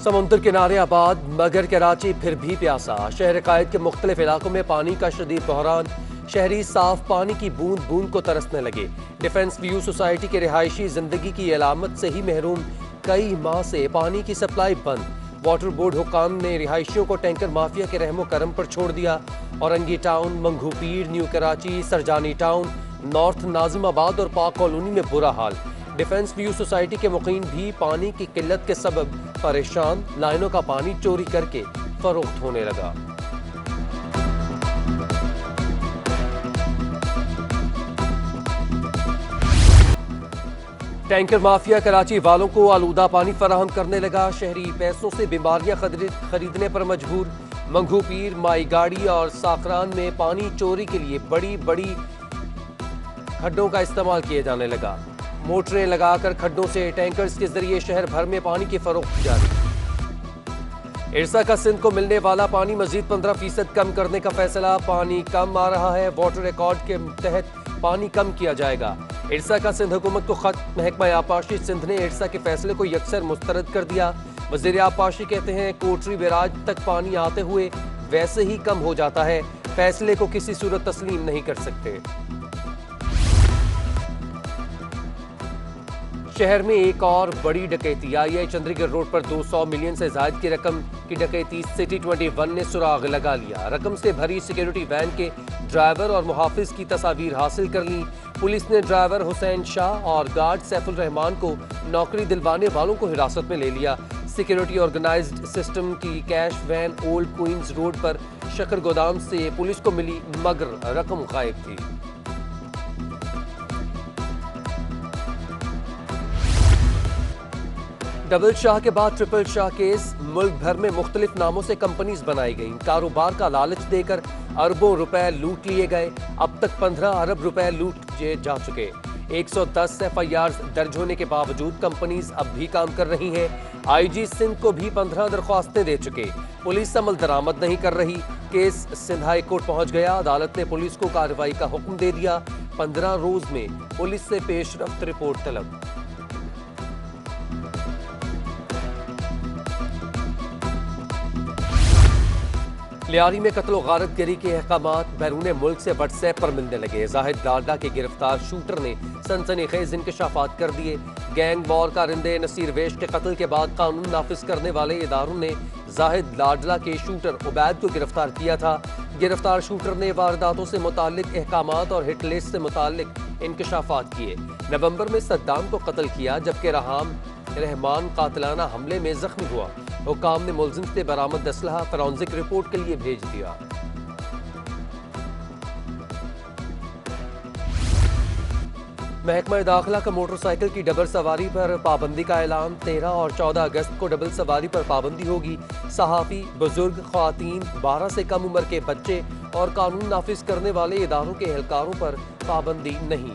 समुंदर किनारे आबाद मगर कराची फिर भी प्यासा। शहर कायद के मुख्तलिफ इलाकों में पानी का शदीद बहरान। शहरी साफ पानी की बूंद बूंद को तरसने लगे। डिफेंस व्यू सोसाइटी के रिहायशी जिंदगी की अलामत से ही महरूम। कई माह से पानी की सप्लाई बंद। वाटर बोर्ड हुकाम ने रिहायशियों को टैंकर माफिया के रहमो करम पर छोड़ दिया। Orangi town, Manghopir, new Karachi, Surjani town, north Nazimabad और पाक कॉलोनी में बुरा हाल। डिफेंस व्यू सोसाइटी के मुकीम भी पानी की किल्लत के सबब परेशान। लाइनों का पानी चोरी करके फरोख्त होने लगा। टैंकर माफिया कराची वालों को आलूदा पानी फराहम करने लगा। शहरी पैसों से बीमारियां खरीदने पर मजबूर। मंगूपीर, माई गाड़ी और साकरान में पानी चोरी के लिए बड़ी बड़ी खड्डों का इस्तेमाल किए जाने लगा। मोटरें लगाकर खड्डों से टैंकर्स के जरिए शहर भर में पानी की फरोख्त जारी। इरसा का सिंध को मिलने वाला पानी मजीद 15% कम करने का फैसला। पानी कम आ रहा है, वाटर रिकॉर्ड के तहत पानी कम किया जाएगा। इरसा का सिंध हुकूमत को खत। महकमा आबपाशी सिंध ने इरसा के फैसले को यकसर मुस्तरद कर दिया। वजीर आबपाशी कहते हैं कोटरी बैराज तक पानी आते हुए वैसे ही कम हो जाता है। फैसले को किसी सूरत तस्लीम नहीं कर सकते। शहर में एक और बड़ी डकैती आई है। चंद्रीगढ़ रोड पर 200 मिलियन से ज्यादा की रकम की डकैती। सिटी 21 ने सुराग लगा लिया। रकम से भरी सिक्योरिटी वैन के ड्राइवर और मुहाफिज की तस्वीर हासिल कर ली। पुलिस ने ड्राइवर हुसैन शाह और गार्ड सैफुल रहमान को नौकरी दिलवाने वालों को हिरासत में ले लिया। सिक्योरिटी ऑर्गेनाइज्ड सिस्टम की cash van Old Queens Road पर शक्कर गोदाम से पुलिस को मिली मगर रकम गायब थी। डबल शाह के बाद ट्रिपल शाह केस। मुल्क भर में मुख्तलिफ नामों से कंपनीज बनाई गई। कारोबार का लालच देकर अरबों रुपए लूट लिए गए। अब तक 15 अरब रुपए लूट जा चुके। 110 FIR दर्ज होने के बावजूद कंपनीज अब भी काम कर रही हैं। IG सिंध को भी 15 दरख्वास्तें दे चुके। पुलिस अमल दरामद नहीं कर रही। केस सिंध हाई कोर्ट पहुंच गया। अदालत ने पुलिस को कार्रवाई का हुक्म दे दिया। 15 रोज में पुलिस से पेशरफ्त रिपोर्ट तलब। लियारी में कत्ल गारत गिरी के अहकामात बैरून मुल्क से व्हाट्सएप पर मिलने लगे। जाहिद लाडला के गिरफ्तार शूटर ने सनसनीखेज इंकशाफात कर दिए। गैंग वॉर कारिंदे नसीर वेश के कत्ल के बाद कानून नाफिज करने वाले इदारों ने जाहिद लाडला के शूटर उबैद को गिरफ्तार किया था। गिरफ्तार शूटर ने वारदातों से मुतालिक अहकामात और हिट लिस्ट से मुतालिक इंकशाफात किए। नवंबर में सद्दाम को कत्ल किया जबकि रहमान कातिलाना हमले में जख्मी हुआ। हुकाम ने मुलजिम से बरामद असलहा फॉरेंसिक रिपोर्ट के लिए भेज दिया। महकमा दाखिला का मोटरसाइकिल की डबल सवारी पर पाबंदी का ऐलान। 13 और 14 अगस्त को डबल सवारी पर पाबंदी होगी। सहाफ़ी, बुजुर्ग, ख्वातीन, 12 से कम उम्र के बच्चे और कानून नाफिज करने वाले इदारों के एहलकारों पर पाबंदी नहीं।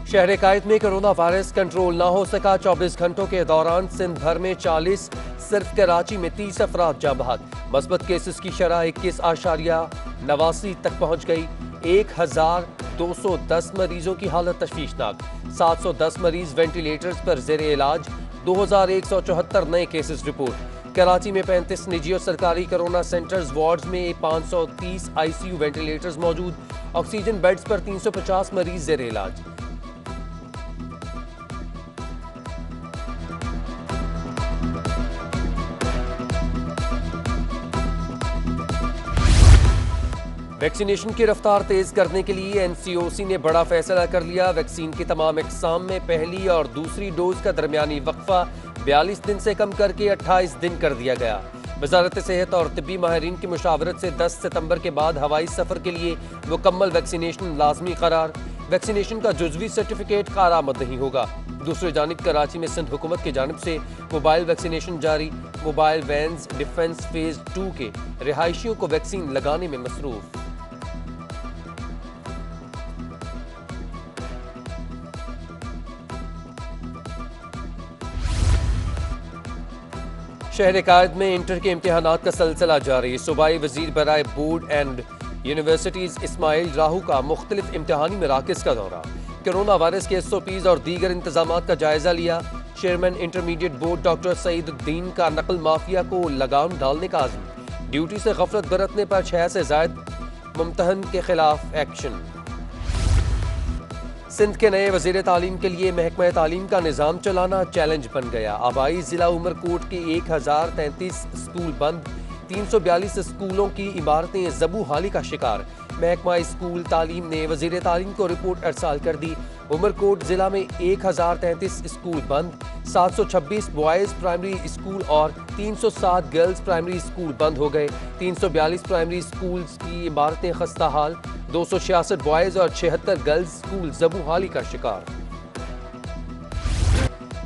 शहर कायद में कोरोना वायरस कंट्रोल ना हो सका। 24 घंटों के दौरान सिंध भर में 40, सिर्फ कराची में 30 अफराद जाँ बहक। मस्बत केसेस की शरह 21.89 तक पहुंच गई। 1210 मरीजों की हालत तशवीशनाक। 710 मरीज वेंटिलेटर्स पर जेर इलाज। 2174 नए केसेस रिपोर्ट। कराची में 35 निजी और सरकारी कोरोना सेंटर्स वार्ड्स में 530 ICU वेंटिलेटर्स मौजूद। ऑक्सीजन बेड्स पर 350 मरीज जेर इलाज। वैक्सीनेशन की रफ्तार तेज करने के लिए NCOC ने बड़ा फैसला कर लिया। वैक्सीन की तमाम इकसाम में पहली और दूसरी डोज का दरमियानी वक्फा 42 दिन से कम करके 28 दिन कर दिया गया। वजारत सेहत और तिब्बी माहिरीन की मुशावरत से 10 सितंबर के बाद हवाई सफर के लिए मुकम्मल वैक्सीनेशन लाजमी करार। वैक्सीनेशन का जुज़वी सर्टिफिकेट कारामद नहीं होगा। दूसरी जानिब कराची में सिंध हुकूमत की जानिब से मोबाइल वैक्सीनेशन जारी। मोबाइल वैन्स डिफेंस फेज 2 के रिहायशियों को वैक्सीन लगाने में मसरूफ। शहर कायद में इंटर के इम्तिहानात का सिलसिला जारी। सूबाई वजीर बराए बोर्ड एंड यूनिवर्सिटीज इस्माइल राहू का मुख्तलिफ इम्तिहानी मराकज़ का दौरा। कोरोना वायरस के SOPs और दीगर इंतजामात का जायजा लिया। Chairman intermediate board doctor Saeeduddin का नकल माफिया को लगाम डालने का आज़म। ड्यूटी से गफलत बरतने पर 6 से ज़ायद मुम्तहन के खिलाफ एक्शन। सिंध के नए वजीर तालीम के लिए महकमा तालीम का निज़ाम चलाना चैलेंज बन गया। आबाई जिला उमरकोट के 1033 स्कूल बंद, 342 स्कूलों की इमारतें ज़बू हाली का शिकार। महकमा स्कूल तालीम ने वजीर तालीम को रिपोर्ट अरसाल कर दी। उमरकोट जिला में 1033 स्कूल बंद, 726 बॉयज़ प्राइमरी स्कूल और 307 गर्ल्स प्राइमरी स्कूल बंद हो गए। 342 प्राइमरी स्कूल्स की इमारतें खस्ता हाल, 266 बॉयज़ और 76 गर्ल्स स्कूल ज़बू हाली का शिकार।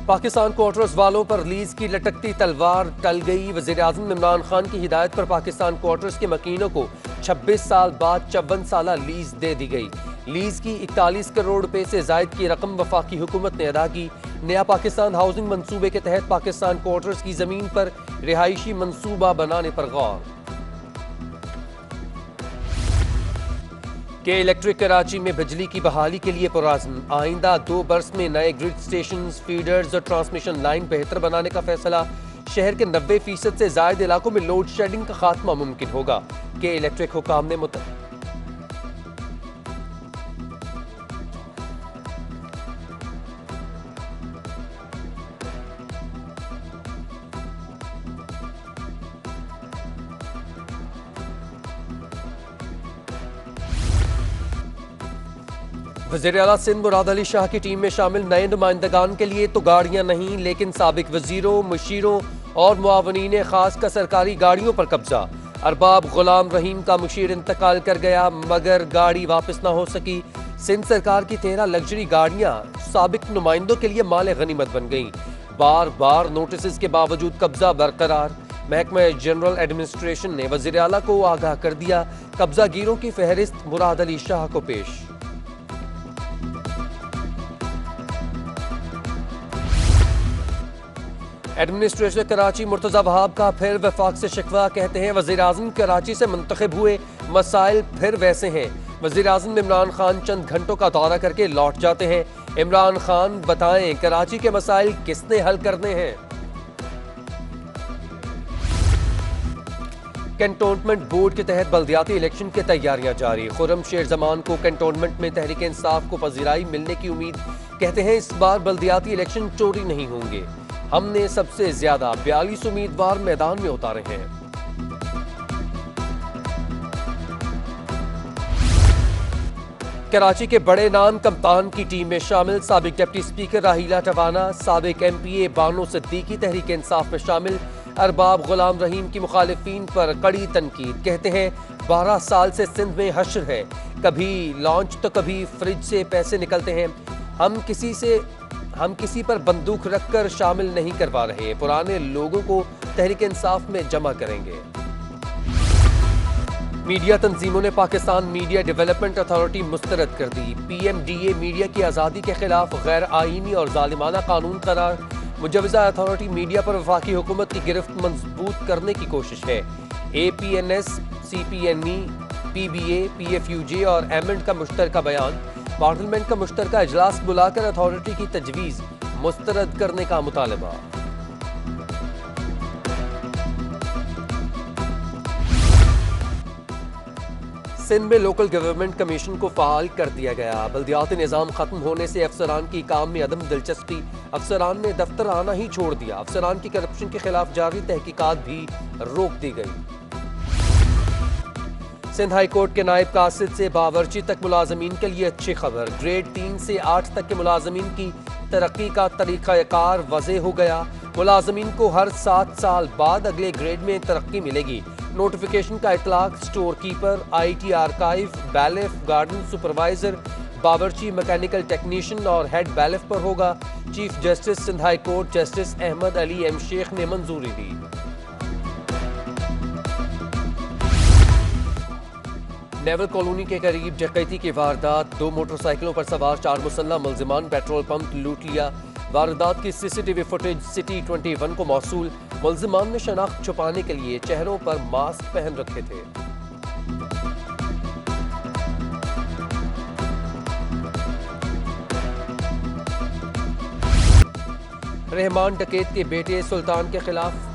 पाकिस्तान क्वार्टर्स वालों पर लीज की लटकती तलवार टल गई। वज़ीर आज़म इमरान खान की हिदायत पर पाकिस्तान क्वार्टर्स के मकीनों को 26 साल बाद 54 साला लीज दे दी गई। लीज की 41 करोड़ रुपए से जायद की रकम वफाकी हुकूमत ने अदा की। नया पाकिस्तान हाउसिंग मंसूबे के तहत पाकिस्तान क्वार्टर्स की जमीन पर रिहायशी मंसूबा बनाने पर गौर। के इलेक्ट्रिक कराची में बिजली की बहाली के लिए पुराज़्म। आइंदा 2 बरस में नए ग्रिड स्टेशन, फीडर्स और ट्रांसमिशन लाइन बेहतर बनाने का फैसला। शहर के 90% से ज्यादा इलाकों में लोड शेडिंग का खात्मा मुमकिन होगा। के इलेक्ट्रिक हुकाम ने वज़ीर आला सिंध मुराद अली शाह की टीम में शामिल नए नुमाइंदगान के लिए तो गाड़ियां नहीं, लेकिन साबिक वजीरों, मुशीरों और मुआवनीन खास का सरकारी गाड़ियों पर कब्जा। अरबाब गुलाम रहीम का मुशीर इंतकाल कर गया, मगर गाड़ी वापस ना हो सकी। सिंध सरकार की 13 लग्जरी गाड़ियां साबिक नुमाइंदों के लिए माल गनीमत बन गईं। बार बार नोटिस के बावजूद कब्जा बरकरार। महकमा जनरल एडमिनिस्ट्रेशन ने वज़ीर आला को आगाह कर दिया। कब्जागिरों की फहरिस्त मुराद अली शाह को पेश। एडमिनिस्ट्रेटर कराची मुर्तज़ा वहाब का फिर वफाक से शिकवा। कहते हैं वज़ीर आज़म कराची से मुंतखब हुए, मसाइल फिर वैसे हैं। वज़ीर आज़म इमरान खान चंद घंटों का दौरा करके लौट जाते हैं। इमरान खान बताएं कराची के मसाइल किसने हल करने हैं। कैंटोनमेंट बोर्ड के तहत बल्दियाती इलेक्शन की तैयारियां जारी। खुर्रम शेर जमान को कैंटोनमेंट में तहरीक इंसाफ को पजीराई मिलने की उम्मीद। कहते हैं इस बार बल्दियाती इलेक्शन चोरी नहीं होंगे। हमने सबसे ज्यादा 42 उम्मीदवार मैदान में उतारे हैं। कराची के बड़े नाम कप्तान की टीम में शामिल। साबिक डिप्टी स्पीकर राहीला टवाना, साबिक MPA बानो सिद्दीकी तहरीक इंसाफ में शामिल। अरबाब गुलाम रहीम की मुखालिफिन पर कड़ी तनकीद। कहते हैं 12 साल से सिंध में हश्र है, कभी लॉन्च तो कभी फ्रिज से पैसे निकलते हैं। हम किसी पर बंदूक रखकर शामिल नहीं करवा रहे, पुराने लोगों को तहरीक इंसाफ में जमा करेंगे। मीडिया तंजीमों ने पाकिस्तान मीडिया डेवलपमेंट अथॉरिटी मुस्तरद कर दी। PMDA मीडिया की आज़ादी के खिलाफ गैर आईनी और जालिमाना कानून करार। मुजवजा अथॉरिटी मीडिया पर वफाकी हुकूमत की गिरफ्त मजबूत करने की कोशिश है। APNS, CPNE, PBA, PFUJ और एमेंड का मुश्तरका बयान। पार्लियामेंट का मुश्तरका इजलास बुलाकर अथॉरिटी की तजवीज़ मुस्तरद करने का मुतालबा। सिंध में लोकल गवर्नमेंट कमीशन को फाल कर दिया गया। बल्दियाती निज़ाम खत्म होने से अफसरान की काम में अदम दिलचस्पी। अफसरान ने दफ्तर आना ही छोड़ दिया। अफसरान की करप्शन के खिलाफ जारी तहकीकात भी रोक दी गई। सिंध हाई कोर्ट के नायब कासिद से बावर्ची तक मुलाजमीन के लिए अच्छी खबर। ग्रेड 3 से 8 तक के मुलाजमीन की तरक्की का तरीक़ाकार वज़े हो गया। मुलाजमीन को हर 7 साल बाद अगले ग्रेड में तरक्की मिलेगी। नोटिफिकेशन का इतलाक store keeper, IT archive, bailiff, garden supervisor, बावर्ची, मैकेनिकल टेक्नीशियन और हेड बैलेफ पर होगा। Chief justice Sindh high court justice Ahmed Ali M Sheikh ने मंजूरी दी। नेवल कॉलोनी के करीब डकैती की वारदात। 2 मोटरसाइकिलों पर सवार 4 मुसल्लह मुलजिमान पेट्रोल पंप लूट लिया। वारदात की CCTV फुटेज सिटी 21 को मौसूल। मुलजिमान ने शनाख्त छुपाने के लिए चेहरों पर मास्क पहन रखे थे। रहमान डकैत के बेटे सुल्तान के खिलाफ